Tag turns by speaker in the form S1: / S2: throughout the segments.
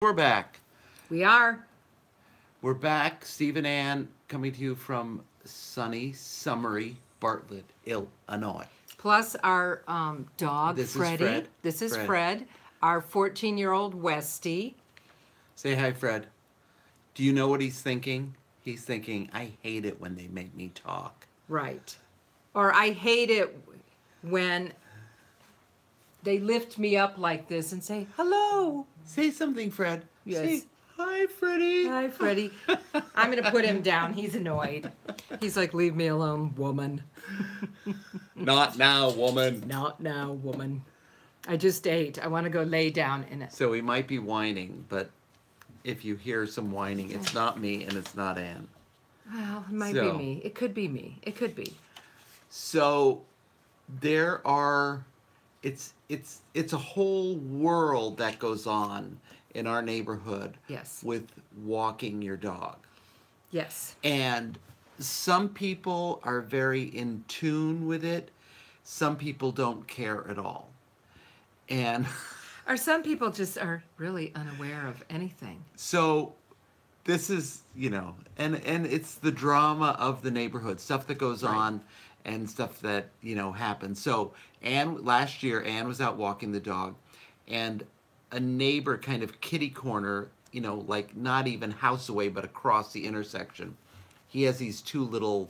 S1: We're back.
S2: We are.
S1: We're back. Steve and Ann coming to you from sunny, summery Bartlett, Illinois.
S2: Plus our dog,
S1: This is
S2: Freddie.
S1: Fred.
S2: This is
S1: Fred.
S2: Fred. Our 14-year-old Westy.
S1: Say hi, Fred. Do you know what he's thinking? He's thinking, I hate it when they make me talk.
S2: Right. Or I hate it when they lift me up like this and say, hello.
S1: Say something, Fred.
S2: Yes.
S1: Say, hi, Freddie.
S2: Hi, Freddie. I'm going to put him down. He's annoyed. He's like, leave me alone, woman.
S1: Not now, woman.
S2: Not now, woman. I just ate. I want to go lay down in it.
S1: So he might be whining, but if you hear some whining, it's not me and it's not Ann.
S2: Well, it might be me. It could be me. It could be.
S1: So there are it's a whole world that goes on in our neighborhood
S2: Yes.
S1: with walking your dog.
S2: Yes.
S1: And some people are very in tune with it. Some people don't care at all. And
S2: Or some people just are really unaware of anything.
S1: so this is, and it's the drama of the neighborhood, stuff that goes
S2: Right.
S1: on and stuff that, happens. So last year, Anne was out walking the dog, and a neighbor kind of kitty corner, like not even house away, but across the intersection. He has these two little,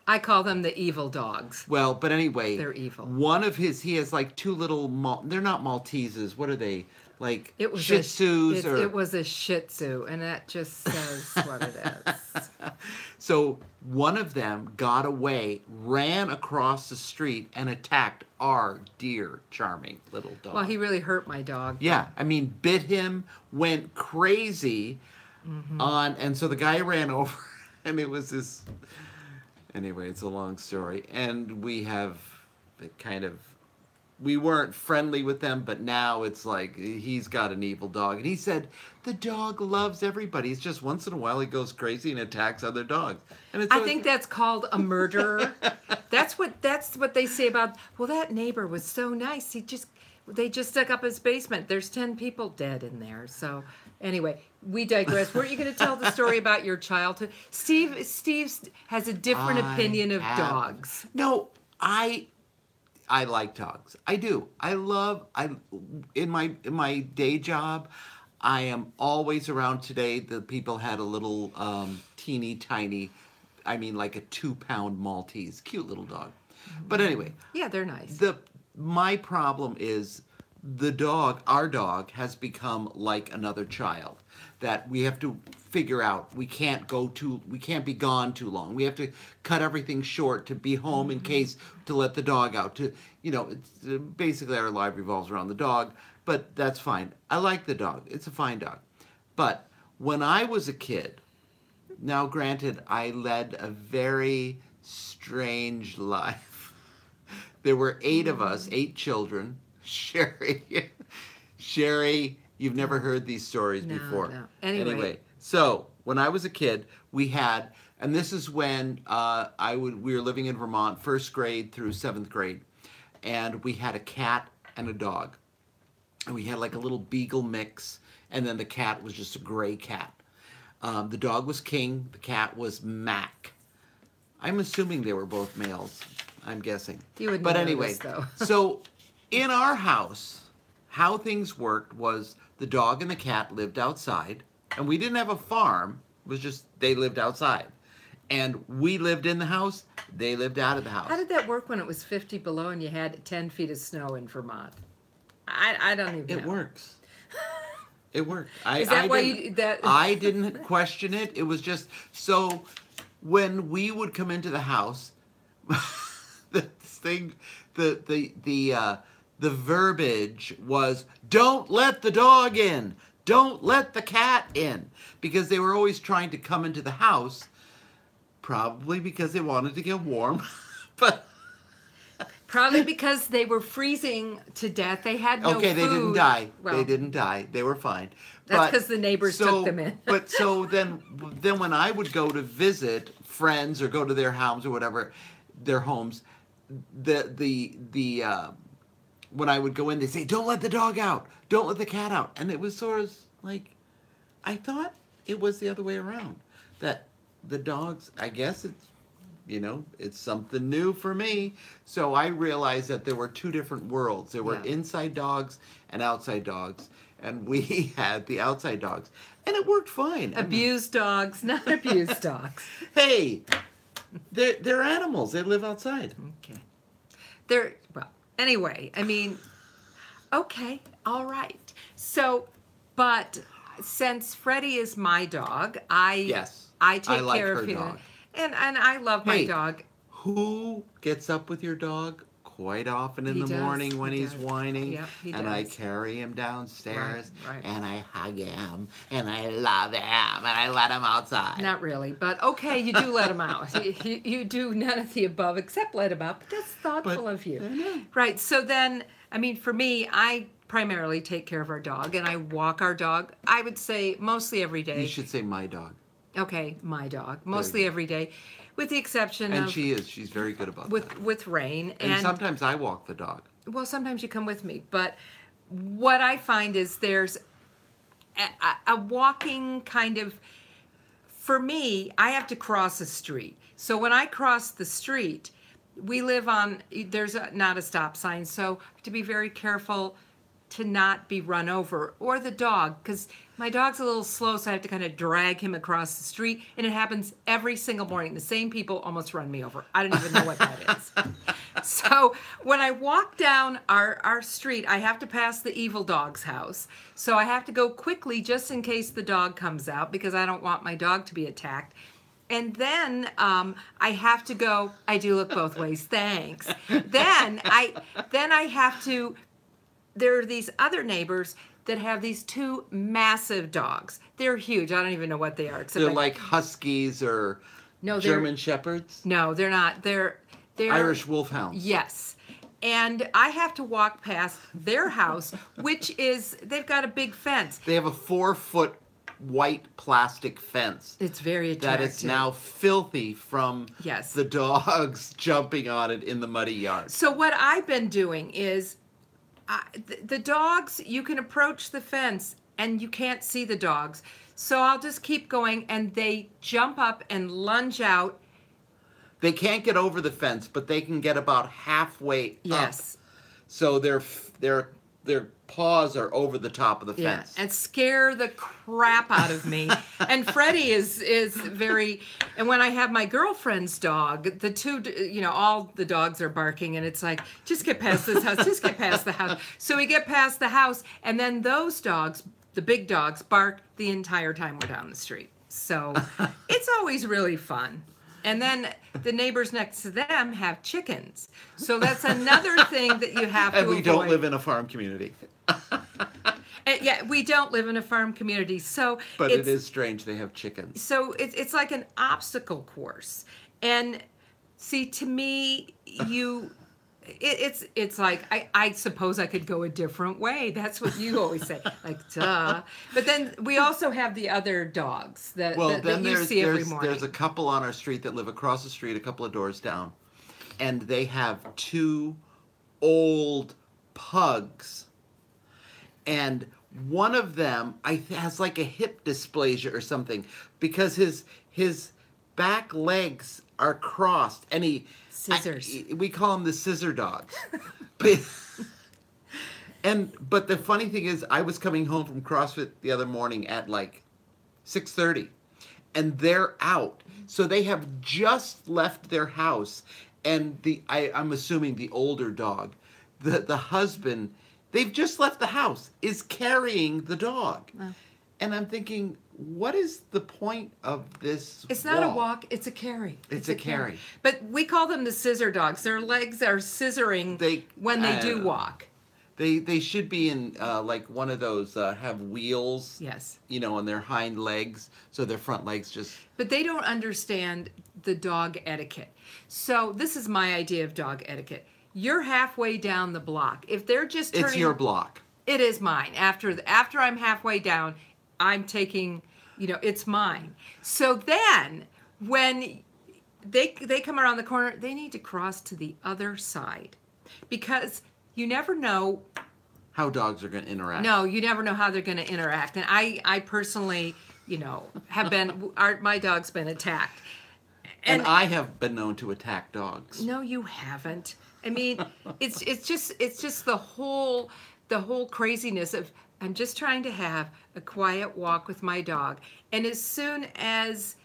S2: I call them the evil dogs.
S1: well, but anyway,
S2: They're evil.
S1: he has like two little, they're not Maltesers. What are they? Like
S2: It was
S1: Shih Tzus
S2: it was a Shih Tzu, and that just says what it is.
S1: So one of them got away, ran across the street, and attacked our dear, charming little dog.
S2: Well, he really hurt my dog.
S1: Yeah, I mean, bit him, went crazy and so the guy ran over, and it was this. Anyway, it's a long story, and we have we weren't friendly with them, but now it's like he's got an evil dog. And he said the dog loves everybody. It's just once in a while he goes crazy and attacks other dogs. And
S2: I think that's called a murderer. That's what they say about. Well, that neighbor was so nice. They just dug up his basement. There's 10 people dead in there. So anyway, we digress. Weren't you going to tell the story about your childhood? Steve has a different opinion of dogs.
S1: No, I like dogs. I do. In my day job, I am always around. Today the people had a little teeny tiny, I mean like a 2-pound Maltese, cute little dog. But anyway,
S2: Yeah, they're nice.
S1: my problem is our dog has become like another child that we have to figure out. We can't be gone too long. We have to cut everything short to be home in case to let the dog out it's basically our life revolves around the dog, but that's fine. I like the dog. It's a fine dog. But when I was a kid, now granted, I led a very strange life. There were 8 of us, 8 children. Sherry, you've never heard these stories before.
S2: No. Anyway,
S1: so when I was a kid, we had, and this is when we were living in Vermont, 1st grade through 7th grade, and we had a cat and a dog. And we had like a little beagle mix, and then the cat was just a gray cat. The dog was King, the cat was Mac. I'm assuming they were both males. I'm guessing.
S2: You would
S1: but
S2: know
S1: anyway,
S2: this, though.
S1: so in our house, how things worked was the dog and the cat lived outside, and we didn't have a farm. It was just they lived outside. And we lived in the house, they lived out of the house.
S2: How did that work when it was 50 below and you had 10 feet of snow in Vermont? I don't even know.
S1: It works. It worked.
S2: Is that why you that?
S1: I didn't question it. It was just so when we would come into the house, the verbiage was, "Don't let the dog in. Don't let the cat in," because they were always trying to come into the house, probably because they wanted to get warm, but.
S2: Probably because they were freezing to death. They had no food.
S1: Okay, they didn't die.
S2: Well,
S1: They didn't die. They were fine.
S2: That's because the neighbors took them in.
S1: But so then when I would go to visit friends or go to their homes or whatever, their homes, when I would go in, they'd say, "Don't let the dog out. Don't let the cat out." And it was sort of like, I thought it was the other way around. That the dogs, I guess it's something new for me. So I realized that there were two different worlds. There were
S2: Yeah.
S1: inside dogs and outside dogs. And we had the outside dogs. And it worked fine. I mean,
S2: Abused dogs, not abused dogs.
S1: hey, they're animals. They live outside.
S2: Okay. Well, anyway, I mean, okay, all right. So, but since Freddie is my dog,
S1: Yes.
S2: I take
S1: I like
S2: care
S1: her
S2: of him.
S1: dog.
S2: And I love my
S1: Hey,
S2: dog.
S1: who gets up with your dog quite often in
S2: He
S1: the
S2: does,
S1: morning when
S2: he
S1: he's
S2: does.
S1: whining?
S2: Yep, he
S1: and I
S2: does.
S1: carry him downstairs
S2: Right.
S1: and I hug him and I love him and I let him outside.
S2: Not really, but okay, you do let him out. You do none of the above except let him out, but that's thoughtful
S1: But
S2: of you.
S1: I know.
S2: Right, so then, I mean, for me, I primarily take care of our dog and I walk our dog, I would say mostly every day.
S1: You should say my dog.
S2: Okay, my dog, mostly
S1: go.
S2: every day, with the exception
S1: And
S2: of
S1: she's very good about that.
S2: with Rain.
S1: And sometimes I walk the dog.
S2: Well, sometimes you come with me, but what I find is there's a walking kind of, for me, I have to cross a street. So when I cross the street, we live on, there's not a stop sign, so I have to be very careful to not be run over, or the dog, because my dog's a little slow, so I have to kind of drag him across the street, and it happens every single morning. The same people almost run me over. I don't even know what that is. So when I walk down our street, I have to pass the evil dog's house. So I have to go quickly just in case the dog comes out, because I don't want my dog to be attacked. And then I have to go, I do look both ways, thanks. Then I have to, there are these other neighbors that have these two massive dogs. They're huge. I don't even know what they are. Except
S1: They're like huskies or
S2: No, they're-
S1: German shepherds,
S2: No, they're not. They're
S1: Irish wolfhounds.
S2: Yes. And I have to walk past their house, which is, they've got a big fence.
S1: They have a 4-foot white plastic fence
S2: It's very
S1: that
S2: attractive.
S1: is now filthy from
S2: Yes.
S1: the dogs jumping on it in the muddy yard.
S2: So what I've been doing is, the dogs, you can approach the fence and you can't see the dogs. So I'll just keep going and they jump up and lunge out.
S1: They can't get over the fence, but they can get about halfway
S2: Yes.
S1: up. So their paws are over the top of the
S2: Yeah,
S1: fence.
S2: and scare the crap out of me. And Freddie is very. And when I have my girlfriend's dog, the two, all the dogs are barking, and it's like, just get past this house, just get past the house. So we get past the house, and then those dogs, the big dogs, bark the entire time we're down the street. So it's always really fun. And then the neighbors next to them have chickens. So that's another thing that you have to
S1: And we
S2: avoid.
S1: don't live in a farm community.
S2: Yeah, we don't live in a farm community. So
S1: But
S2: it's,
S1: it is strange they have chickens.
S2: So it's like an obstacle course. And see, to me, it's like, I suppose I could go a different way. That's what you always say, like, duh. But then we also have the other dogs that you see every morning.
S1: There's a couple on our street that live across the street, a couple of doors down, and they have 2 old pugs, and one of them has like a hip dysplasia or something because his back legs are crossed, and
S2: Scissors.
S1: we call them the scissor dogs. But the funny thing is, I was coming home from CrossFit the other morning at like 6:30, and they're out. So they have just left their house, and I'm assuming the older dog, the husband, they've just left the house, is carrying the dog.
S2: Oh.
S1: And I'm thinking, what is the point of this
S2: It's not a walk, it's a carry.
S1: It's a carry.
S2: But we call them the scissor dogs. Their legs are scissoring when they do walk.
S1: They should be in like one of those have wheels,
S2: Yes.
S1: On their hind legs, so their front legs just.
S2: But they don't understand the dog etiquette. So this is my idea of dog etiquette. You're halfway down the block. If they're just turning,
S1: It's your block.
S2: It is mine. After I'm halfway down, I'm taking, it's mine. So then when they come around the corner, they need to cross to the other side, because you never know
S1: how dogs are going to interact.
S2: No, you never know how they're going to interact. And I personally, have been, my dog's been attacked.
S1: And I have been known to attack dogs.
S2: No, you haven't. I mean, it's just the whole craziness of I'm just trying to have a quiet walk with my dog, and as soon as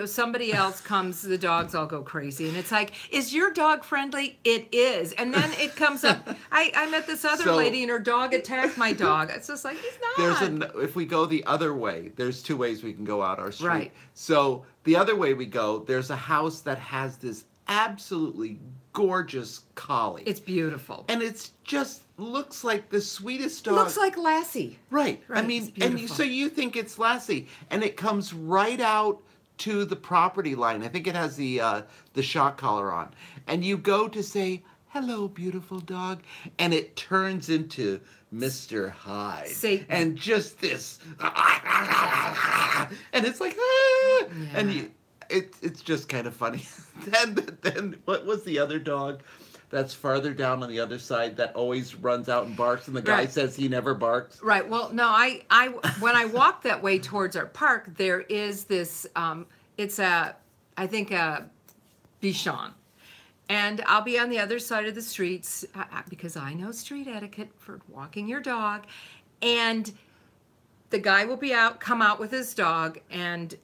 S2: somebody else comes, the dogs all go crazy, and it's like, is your dog friendly? It is, and then it comes up. I met this other lady, and her dog attacked my dog. It's just like, he's not.
S1: If we go the other way, there's two ways we can go out our street.
S2: Right.
S1: So the other way we go, there's a house that has this absolutely gorgeous collie.
S2: It's beautiful,
S1: and it's just looks like the sweetest dog.
S2: Looks like Lassie.
S1: Right. I mean, so you think it's Lassie, and it comes right out to the property line. I think it has the shock collar on. And you go to say, hello, beautiful dog. And it turns into Mr. Hyde.
S2: Satan.
S1: And just this. And it's like, ah!
S2: Yeah.
S1: And it's just kind of funny. Then what was the other dog that's farther down on the other side that always runs out and barks, and the guy says he never barks?
S2: Right. Well, no, I when I walk that way towards our park, there is this, it's I think a Bichon. And I'll be on the other side of the streets because I know street etiquette for walking your dog. And the guy will come out with his dog, and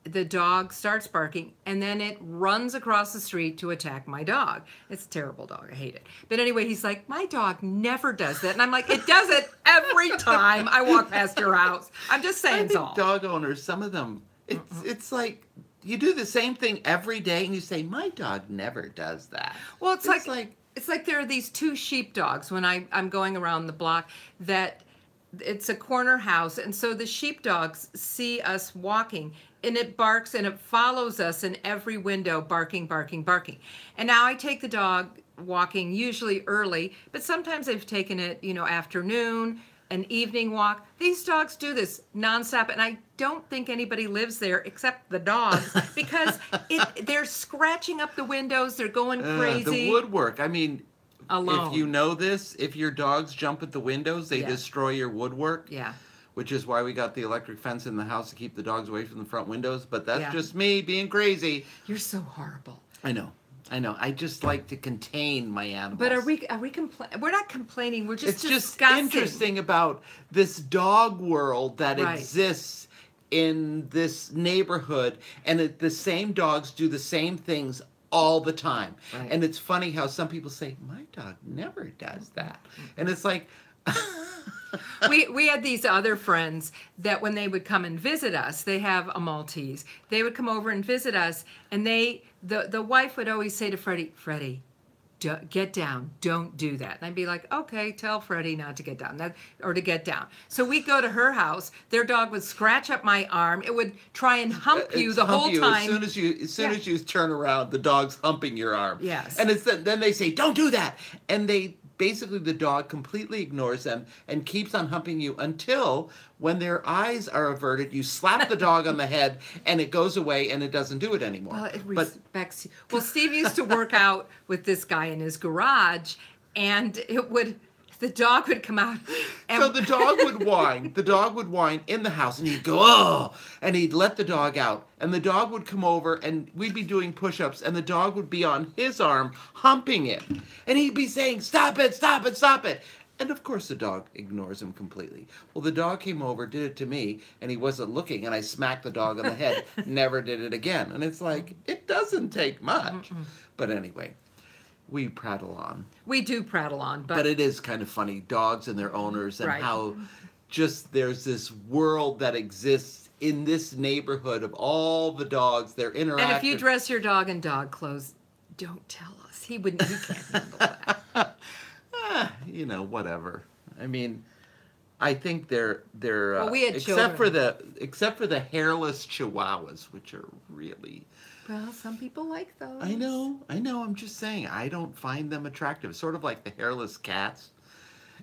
S2: the dog starts barking, and then it runs across the street to attack my dog. It's a terrible dog. I hate it. But anyway, he's like, my dog never does that. And I'm like, it does it every time I walk past your house. I'm just saying so.
S1: Dog owners, some of them, it's like you do the same thing every day, and you say, my dog never does that.
S2: Well, it's like there are these two sheepdogs when I'm going around the block that it's a corner house, and so the sheepdogs see us walking, and it barks and it follows us in every window, barking, barking, barking. And now I take the dog walking usually early, but sometimes I've taken it, afternoon, an evening walk. These dogs do this nonstop, and I don't think anybody lives there except the dogs because they're scratching up the windows. They're going crazy.
S1: The woodwork. I mean,
S2: alone.
S1: If you know this, if your dogs jump at the windows, they destroy your woodwork.
S2: Yeah.
S1: Which is why we got the electric fence in the house to keep the dogs away from the front windows. But that's just me being crazy.
S2: You're so horrible.
S1: I know. I just like to contain my animals.
S2: But are we complaining? We're not complaining. We're just
S1: discussing. It's
S2: discussing.
S1: just interesting about this dog world that exists in this neighborhood, and the same dogs do the same things all the time. Right. And it's funny how some people say, my dog never does that. And it's like...
S2: we had these other friends that when they would come and visit us, they have a Maltese. They would come over and visit us, and the wife would always say to Freddie, get down, don't do that. And I'd be like, okay, tell Freddie not to get down, or to get down. So we'd go to her house. Their dog would scratch up my arm. It would try and hump you the whole time.
S1: As soon as you turn around, the dog's humping your arm.
S2: Yes.
S1: And then they say, don't do that. And basically the dog completely ignores them and keeps on humping you until when their eyes are averted, you slap the dog on the head and it goes away and it doesn't do it anymore.
S2: Well, it respects you. Well, Steve used to work out with this guy in his garage, and the dog would come out. And
S1: so the dog would whine. The dog would whine in the house, and he'd go, oh, and he'd let the dog out. And the dog would come over, and we'd be doing push-ups, and the dog would be on his arm, humping it. And he'd be saying, stop it, stop it, stop it. And of course the dog ignores him completely. Well, the dog came over, did it to me, and he wasn't looking, and I smacked the dog on the head, never did it again. And it's like, it doesn't take much. But anyway, we prattle on.
S2: We do prattle on.
S1: But it is kind of funny, dogs and their owners, and how just there's this world that exists in this neighborhood of all the dogs. They're interactive.
S2: And if you dress your dog in dog clothes, don't tell us. He can't handle that.
S1: Whatever. I mean, I think they're
S2: well, we had
S1: except for the hairless Chihuahuas, which are really...
S2: Well, some people like those.
S1: I know. I'm just saying, I don't find them attractive. Sort of like the hairless cats.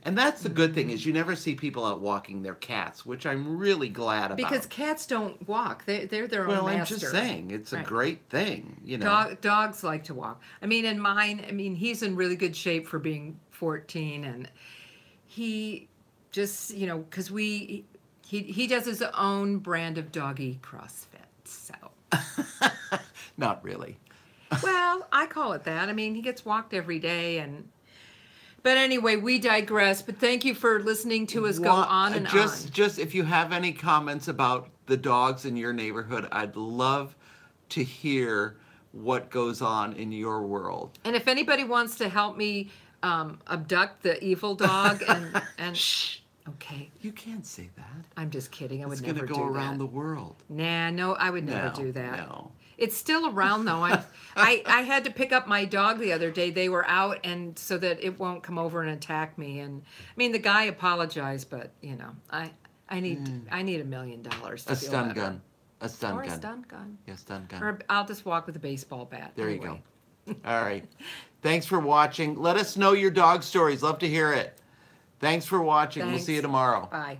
S1: And that's the good thing, is you never see people out walking their cats, which I'm really glad about.
S2: Because cats don't walk. They're their own master.
S1: Well, I'm just saying, it's a great thing,
S2: Dogs like to walk. I mean, he's in really good shape for being 14, and he just, because he does his own brand of doggy CrossFit. So,
S1: Not really.
S2: well, I call it that. I mean, he gets walked every day, but anyway, we digress. But thank you for listening to us go on and on.
S1: Just if you have any comments about the dogs in your neighborhood, I'd love to hear what goes on in your world.
S2: And if anybody wants to help me abduct the evil dog and
S1: Shh.
S2: okay,
S1: You can't say that.
S2: I'm just kidding. I would
S1: It's
S2: never
S1: going to
S2: do
S1: go
S2: that.
S1: around the world.
S2: Nah, no, I would never
S1: No,
S2: do that.
S1: no.
S2: It's still around though. I had to pick up my dog the other day. They were out, and so that it won't come over and attack me. And I mean, the guy apologized, but I need $1 million to
S1: A
S2: feel
S1: stun
S2: better.
S1: gun. A stun
S2: Or
S1: gun.
S2: a stun gun.
S1: Yeah, stun gun.
S2: Or I'll just walk with a baseball bat.
S1: There you
S2: anyway.
S1: go. All right. Thanks for watching. Let us know your dog stories. Love to hear it. Thanks for watching. We'll see you
S2: Thanks.
S1: tomorrow.
S2: Bye.